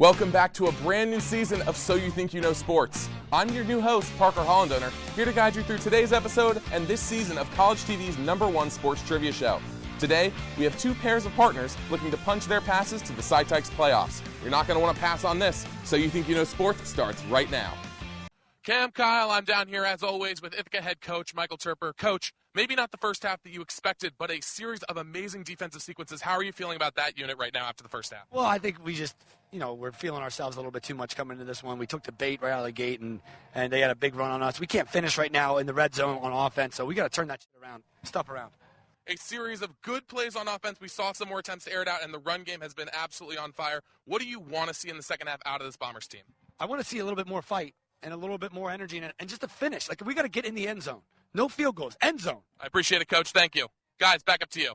Welcome back to a brand new season of So You Think You Know Sports. I'm your new host, Parker Hollendoner, here to guide you through today's episode and this season of College TV's #1 sports trivia show. Today, we have two pairs of partners looking to punch their passes to the SciTykes playoffs. You're not going to want to pass on this. So You Think You Know Sports starts right now. Cam Kyle, I'm down here as always with Ithaca head coach Michael Terper. Coach, maybe not the first half that you expected, but a series of amazing defensive sequences. How are you feeling about that unit right now after the first half? Well, I think we just, we're feeling ourselves a little bit too much coming into this one. We took the bait right out of the gate, and they had a big run on us. We can't finish right now in the red zone on offense, so we got to turn that shit around, stuff around. A series of good plays on offense. We saw some more attempts to air it out, and the run game has been absolutely on fire. What do you want to see in the second half out of this Bombers team? I want to see a little bit more fight and a little bit more energy in it, and just a finish. Like, we got to get in the end zone. No field goals, end zone. I appreciate it, Coach. Thank you. Guys, back up to you.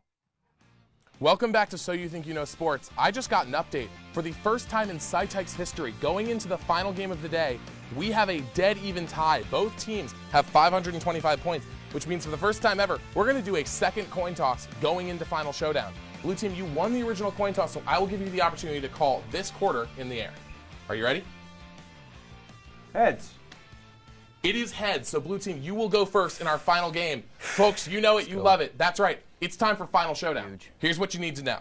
Welcome back to So You Think You Know Sports. I just got an update. For the first time in SciTykes history, going into the final game of the day, we have a dead even tie. Both teams have 525 points, which means for the first time ever, we're going to do a second coin toss going into Final Showdown. Blue team, you won the original coin toss, so I will give you the opportunity to call this quarter in the air. Are you ready? Heads. It is heads, so blue team, you will go first in our final game. Folks, you know it, you love it. That's right. It's time for Final Showdown. Huge. Here's what you need to know.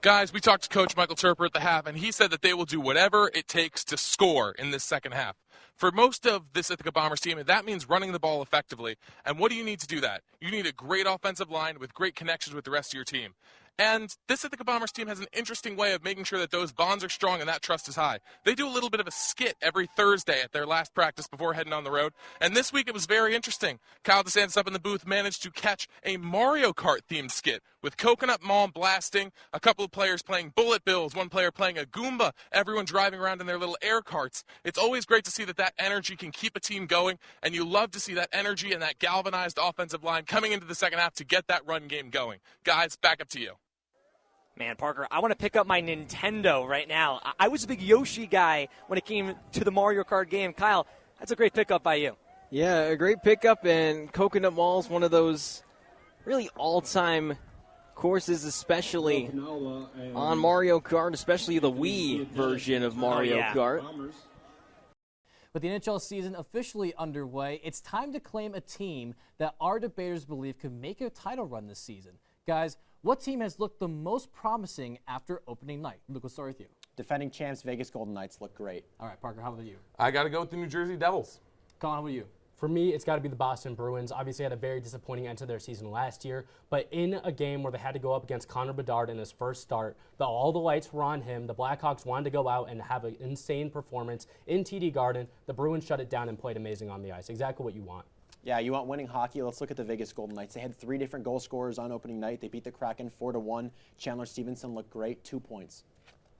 Guys, we talked to Coach Michael Terper at the half, and he said that they will do whatever it takes to score in this second half. For most of this Ithaca Bombers team, that means running the ball effectively. And what do you need to do that? You need a great offensive line with great connections with the rest of your team. And this Ithaca Bombers team has an interesting way of making sure that those bonds are strong and that trust is high. They do a little bit of a skit every Thursday at their last practice before heading on the road. And this week it was very interesting. Kyle DeSantis up in the booth managed to catch a Mario Kart themed skit with Coconut Mall blasting, a couple of players playing bullet bills, one player playing a Goomba, everyone driving around in their little air carts. It's always great to see that energy can keep a team going, and you love to see that energy and that galvanized offensive line coming into the second half to get that run game going. Guys, back up to you. Man, Parker, I want to pick up my Nintendo right now. I was a big Yoshi guy when it came to the Mario Kart game. Kyle, that's a great pickup by you. Yeah, a great pickup, and Coconut Mall's one of those really all-time courses, especially on Mario Kart, especially the Wii version of Mario Kart. With the NHL season officially underway, it's time to claim a team that our debaters believe could make a title run this season. Guys, what team has looked the most promising after opening night? Luke, we'll start with you. Defending champs Vegas Golden Knights look great. All right, Parker, how about you? I got to go with the New Jersey Devils. Colin, how about you? For me, it's got to be the Boston Bruins. Obviously had a very disappointing end to their season last year, but in a game where they had to go up against Connor Bedard in his first start, all the lights were on him. The Blackhawks wanted to go out and have an insane performance in TD Garden. The Bruins shut it down and played amazing on the ice. Exactly what you want. Yeah, you want winning hockey. Let's look at the Vegas Golden Knights. They had 3 different goal scorers on opening night. They beat the Kraken 4-1. Chandler Stevenson looked great, 2 points.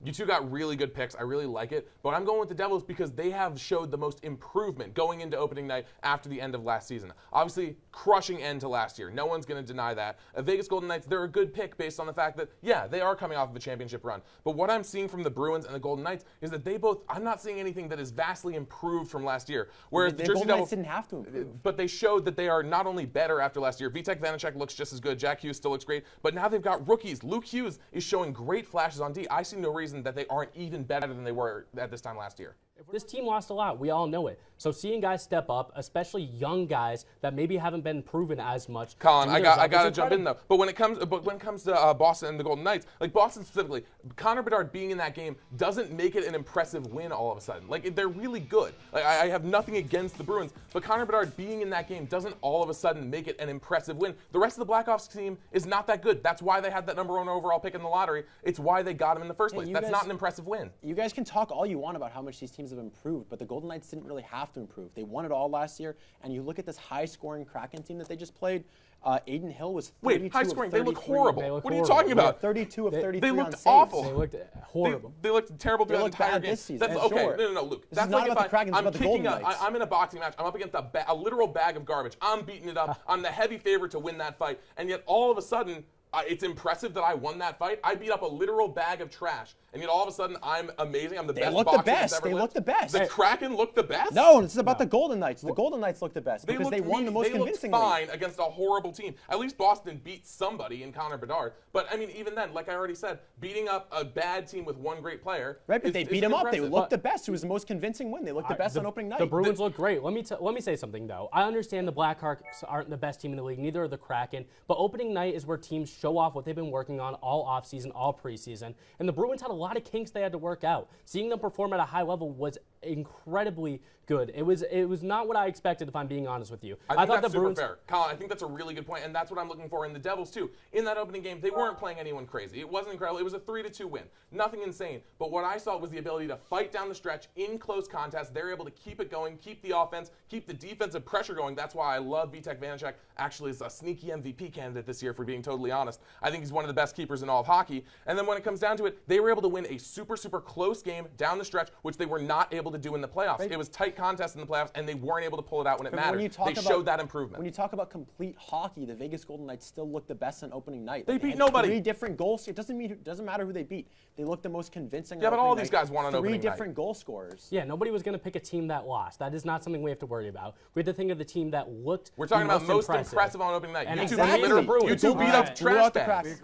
You two got really good picks. I really like it. But I'm going with the Devils because they have showed the most improvement going into opening night after the end of last season. Obviously, crushing end to last year. No one's going to deny that. Vegas Golden Knights, they're a good pick based on the fact that, yeah, they are coming off of a championship run. But what I'm seeing from the Bruins and the Golden Knights is that they both, I'm not seeing anything that is vastly improved from last year. Whereas the Jersey Golden Devils Knights didn't have to improve. But they showed that they are not only better after last year. Vitek Vanacek looks just as good. Jack Hughes still looks great. But now they've got rookies. Luke Hughes is showing great flashes on D. I see no reason that they aren't even better than they were at this time last year. This team lost a lot. We all know it. So seeing guys step up, especially young guys that maybe haven't been proven as much. Colin, I got to jump in though. But when it comes to Boston and the Golden Knights, like Boston specifically, Connor Bedard being in that game doesn't make it an impressive win all of a sudden. Like they're really good. Like I have nothing against the Bruins, but Connor Bedard being in that game doesn't all of a sudden make it an impressive win. The rest of the Blackhawks team is not that good. That's why they had that #1 overall pick in the lottery. It's why they got him in the first place. That's not an impressive win. You guys can talk all you want about how much these teams have improved, but the Golden Knights didn't really have to improve. They won it all last year, and you look at this high-scoring Kraken team that they just played. Aiden Hill was 32 high-scoring. of 33. They look horrible. What are you talking about? 32 of 33 They on looked saves. awful. They looked horrible. They looked terrible throughout the looked entire bad game. this season. That's That's okay. short. No, Luke. This That's is not like about if the Kraken, it's I'm about the kicking Golden Knights. I'm in a boxing match. I'm up against a literal bag of garbage. I'm beating it up. I'm the heavy favorite to win that fight, and yet all of a sudden, It's impressive that I won that fight. I beat up a literal bag of trash, and yet all of a sudden I'm amazing. I'm the best boxer that's ever lived. They look the best. The Kraken look the best? No, it's about the Golden Knights. The Golden Knights look the best because they won the most convincingly. They looked fine against a horrible team. At least Boston beat somebody in Connor Bedard. But, I mean, even then, like I already said, beating up a bad team with one great player. Right, but they beat them up. They looked the best. It was the most convincing win. They looked the best on opening night. The Bruins look great. Let me say something, though. I understand the Blackhawks aren't the best team in the league. Neither are the Kraken. But opening night is where teams show off what they've been working on all offseason, all preseason. And the Bruins had a lot of kinks they had to work out. Seeing them perform at a high level was incredibly good. It was not what I expected, if I'm being honest with you. I thought that's super fair. Colin, I think that's a really good point, and that's what I'm looking for in the Devils, too. In that opening game, they weren't playing anyone crazy. It wasn't incredible. It was a 3-2 win. Nothing insane. But what I saw was the ability to fight down the stretch in close contests. They're able to keep it going, keep the offense, keep the defensive pressure going. That's why I love Vitek Vanacek. Actually, is a sneaky MVP candidate this year, for being totally honest. I think he's one of the best keepers in all of hockey. And then when it comes down to it, they were able to win a super, super close game down the stretch, which they were not able to do in the playoffs. Right. It was tight contests in the playoffs, and they weren't able to pull it out when it mattered. They showed that improvement. When you talk about complete hockey, the Vegas Golden Knights still look the best on opening night. They beat nobody. 3 different goals. It doesn't matter who they beat. They look the most convincing. Yeah, but all these guys won on opening night. 3 different goal scorers. Yeah, nobody was going to pick a team that lost. That is not something we have to worry about. We have to think of the team that looked. We're talking about most impressive on opening night. And You two beat up trash bags.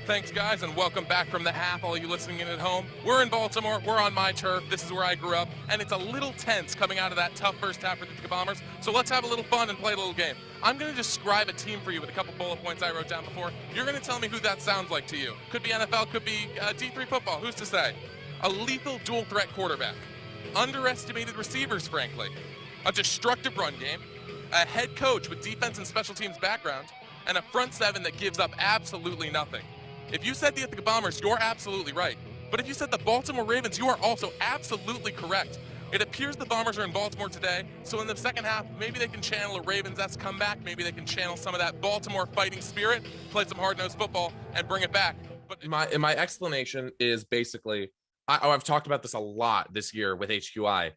Thanks, guys, and welcome back from the half, all you listening in at home. We're in Baltimore. We're on my turf. This is where I grew up, and it's a little tense coming out of that tough first half for the Ithaca Bombers, so let's have a little fun and play a little game. I'm going to describe a team for you with a couple bullet points I wrote down before. You're going to tell me who that sounds like to you. Could be NFL, could be D3 football. Who's to say? A lethal dual-threat quarterback. Underestimated receivers, frankly. A destructive run game. A head coach with defense and special teams background. And a front seven that gives up absolutely nothing. If you said the Ithaca Bombers, you're absolutely right. But if you said the Baltimore Ravens, you are also absolutely correct. It appears the Bombers are in Baltimore today, so in the second half, maybe they can channel a Ravens-esque comeback, maybe they can channel some of that Baltimore fighting spirit, play some hard-nosed football, and bring it back. But my explanation is basically, I've talked about this a lot this year with HQI.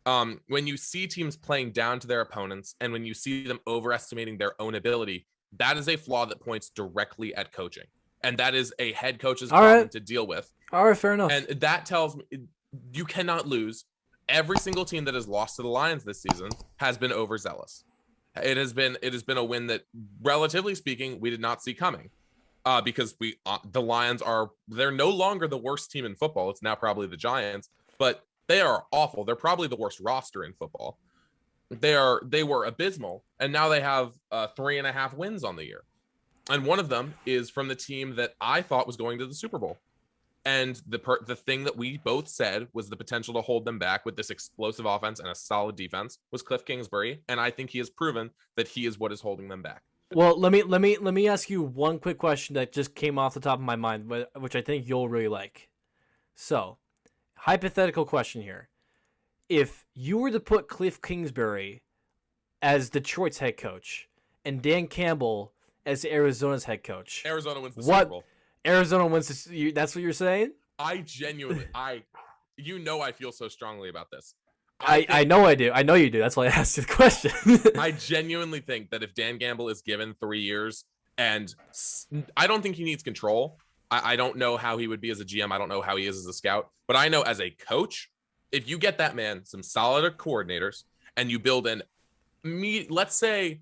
When you see teams playing down to their opponents, and when you see them overestimating their own ability, that is a flaw that points directly at coaching. And that is a head coach's problem to deal with. All right, fair enough. And that tells me you cannot lose. Every single team that has lost to the Lions this season has been overzealous. It has been a win that, relatively speaking, we did not see coming. Because the Lions they're no longer the worst team in football. It's now probably the Giants, but they are awful. They're probably the worst roster in football. They were abysmal, and now they have 3.5 wins on the year. And one of them is from the team that I thought was going to the Super Bowl. And the thing that we both said was the potential to hold them back with this explosive offense and a solid defense was Cliff Kingsbury. And I think he has proven that he is what is holding them back. Well, let me ask you one quick question that just came off the top of my mind, which I think you'll really like. So, hypothetical question here. If you were to put Cliff Kingsbury as Detroit's head coach and Dan Campbell as Arizona's head coach, Arizona wins the Super Bowl. Arizona wins that's what you're saying? I genuinely, I feel so strongly about this. I know I do. I know you do. That's why I asked you the question. I genuinely think that if Dan Campbell is given 3 years, and I don't think he needs control. I don't know how he would be as a GM. I don't know how he is as a scout. But I know as a coach, if you get that man some solid coordinators and you build let's say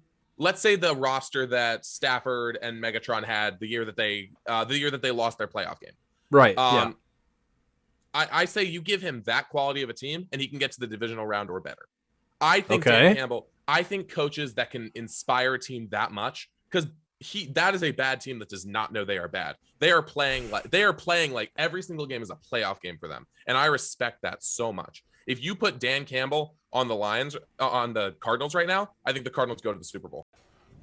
the roster that Stafford and Megatron had the year that they lost their playoff game. Right. Yeah. I say you give him that quality of a team and he can get to the divisional round or better. I think Dan Campbell, I think coaches that can inspire a team that much, because that is a bad team that does not know they are bad. They are playing like every single game is a playoff game for them. And I respect that so much. If you put Dan Campbell on the Cardinals right now, I think the Cardinals go to the Super Bowl.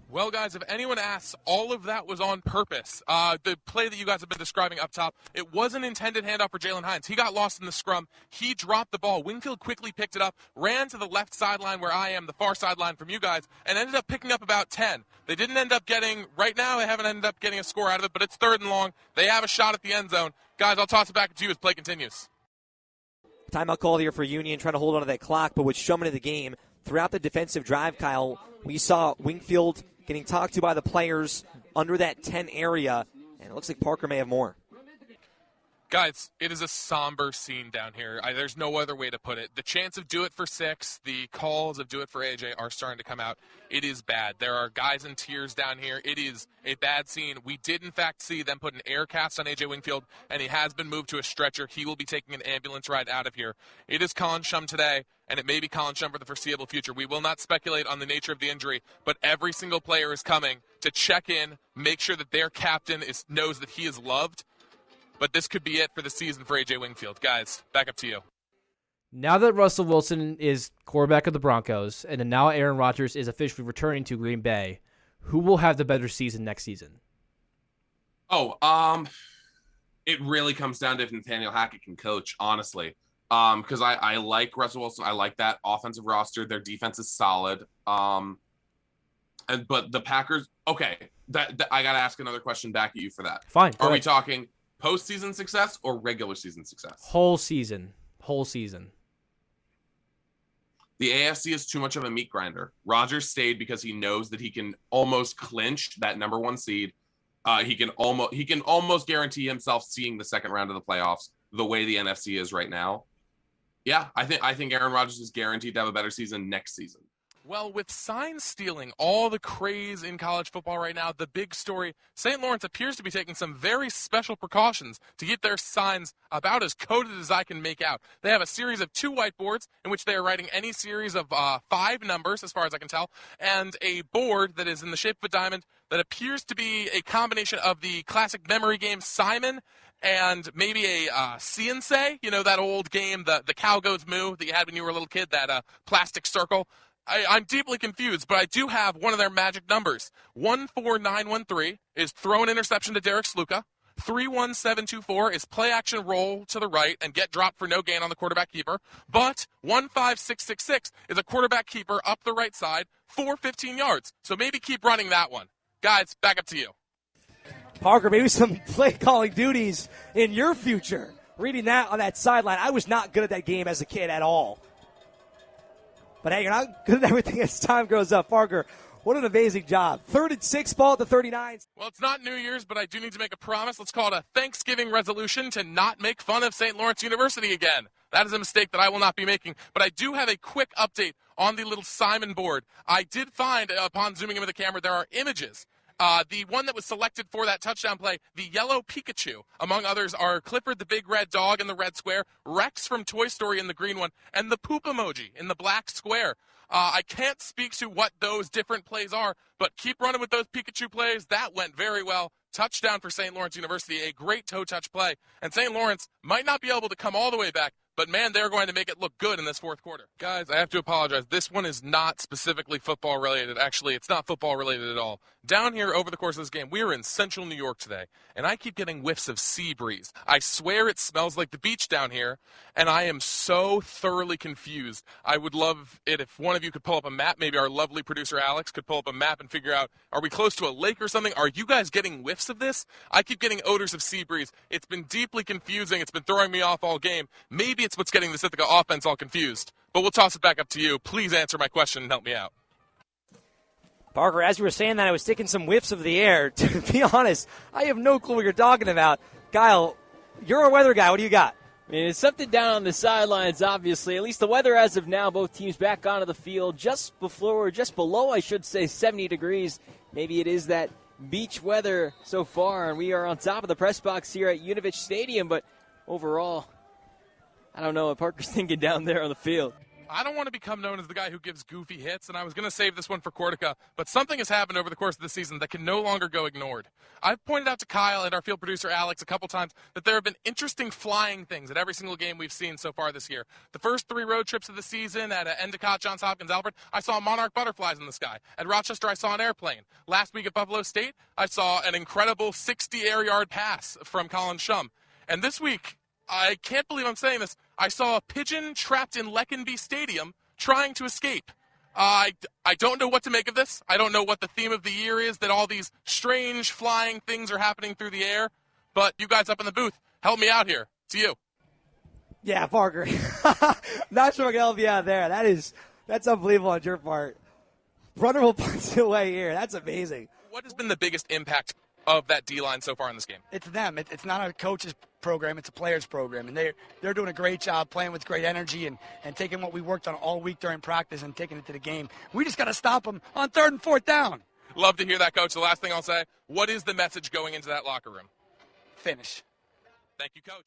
Well, guys, if anyone asks, all of that was on purpose. The play that you guys have been describing up top, it was an intended handoff for Jalen Hines. He got lost in the scrum. He dropped the ball. Wingfield quickly picked it up, ran to the left sideline where I am, the far sideline from you guys, and ended up picking up about 10. They didn't end up getting, right now they haven't ended up getting a score out of it, but it's 3rd and long. They have a shot at the end zone. Guys, I'll toss it back to you as play continues. Timeout call here for Union, trying to hold on to that clock, but what's shown in the game, throughout the defensive drive, Kyle, we saw Wingfield getting talked to by the players, under that 10 area, and it looks like Parker may have more. Guys, it is a somber scene down here. There's no other way to put it. The chance of do it for 6, the calls of do it for AJ are starting to come out. It is bad. There are guys in tears down here. It is a bad scene. We did, in fact, see them put an air cast on AJ Wingfield, and he has been moved to a stretcher. He will be taking an ambulance ride out of here. It is Colin Shum today, and it may be Colin Shum for the foreseeable future. We will not speculate on the nature of the injury, but every single player is coming to check in, make sure that their captain knows that he is loved. But this could be it for the season for AJ Wingfield. Guys, back up to you. Now that Russell Wilson is quarterback of the Broncos, and then now Aaron Rodgers is officially returning to Green Bay, who will have the better season next season? It really comes down to if Nathaniel Hackett can coach, honestly. Because I like Russell Wilson. I like that offensive roster. Their defense is solid. But the Packers, okay, that I got to ask another question back at you for that. Fine. Are we talking postseason success or regular season success? Whole season. The AFC is too much of a meat grinder. Rodgers stayed because he knows that he can almost clinch that number 1 seed. He can almost guarantee himself seeing the second round of the playoffs the way the NFC is right now. Yeah, I think Aaron Rodgers is guaranteed to have a better season next season. Well, with sign stealing, all the craze in college football right now, the big story, St. Lawrence appears to be taking some very special precautions to get their signs about as coded as I can make out. They have a series of 2 whiteboards in which they are writing any series of 5 numbers, as far as I can tell, and a board that is in the shape of a diamond that appears to be a combination of the classic memory game Simon and maybe a Cience, you know, that old game, the cow goes moo that you had when you were a little kid, that plastic circle. I'm deeply confused, but I do have one of their magic numbers. 14913 is throw an interception to Derek Sluka. 31724 is play action roll to the right and get dropped for no gain on the quarterback keeper. But 15666 is a quarterback keeper up the right side for 15 yards. So maybe keep running that one. Guys, back up to you. Parker, maybe some play calling duties in your future. Reading that on that sideline, I was not good at that game as a kid at all. But hey, you're not good at everything as time grows up. Parker, what an amazing job. 3rd and 6, ball at the 39. Well, it's not New Year's, but I do need to make a promise. Let's call it a Thanksgiving resolution to not make fun of St. Lawrence University again. That is a mistake that I will not be making. But I do have a quick update on the little Simon board. I did find, upon zooming in with the camera, there are images. The one that was selected for that touchdown play, the yellow Pikachu, among others, are Clifford the big red dog in the red square, Rex from Toy Story in the green one, and the poop emoji in the black square. I can't speak to what those different plays are, but keep running with those Pikachu plays. That went very well. Touchdown for St. Lawrence University, a great toe touch play. And St. Lawrence might not be able to come all the way back, but man, they're going to make it look good in this 4th quarter. Guys, I have to apologize. This one is not specifically football related. Actually, it's not football related at all. Down here over the course of this game, we are in central New York today, and I keep getting whiffs of sea breeze. I swear it smells like the beach down here, and I am so thoroughly confused. I would love it if one of you could pull up a map. Maybe our lovely producer Alex could pull up a map and figure out, are we close to a lake or something? Are you guys getting whiffs of this? I keep getting odors of sea breeze. It's been deeply confusing. It's been throwing me off all game. Maybe it's what's getting the Ithaca offense all confused. But we'll toss it back up to you. Please answer my question and help me out. Parker, as you were saying that, I was taking some whiffs of the air. To be honest, I have no clue what you're talking about. Kyle, you're a weather guy. What do you got? I mean, it's something down on the sidelines, obviously. At least the weather as of now, both teams back onto the field just below, I should say, 70 degrees. Maybe it is that beach weather so far, and we are on top of the press box here at Unovich Stadium. But overall, I don't know what Parker's thinking down there on the field. I don't want to become known as the guy who gives goofy hits, and I was going to save this one for Cortica, but something has happened over the course of the season that can no longer go ignored. I've pointed out to Kyle and our field producer Alex a couple times that there have been interesting flying things at every single game we've seen so far this year. The first 3 road trips of the season at Endicott, Johns Hopkins, Albert, I saw monarch butterflies in the sky. At Rochester, I saw an airplane. Last week at Buffalo State, I saw an incredible 60 air yard pass from Colin Shum. And this week, I can't believe I'm saying this, I saw a pigeon trapped in Leckenby Stadium trying to escape. I don't know what to make of this. I don't know what the theme of the year is, that all these strange flying things are happening through the air. But you guys up in the booth, help me out here. To you. Yeah, Parker. Not sure I can help you out there. That's unbelievable on your part. Brunner will punch it away here. That's amazing. What has been the biggest impact of that D-line so far in this game? It's them. It's not a coach's program. It's a player's program. And they're doing a great job playing with great energy and taking what we worked on all week during practice and taking it to the game. We just got to stop them on 3rd and 4th down. Love to hear that, Coach. The last thing I'll say, what is the message going into that locker room? Finish. Thank you, Coach.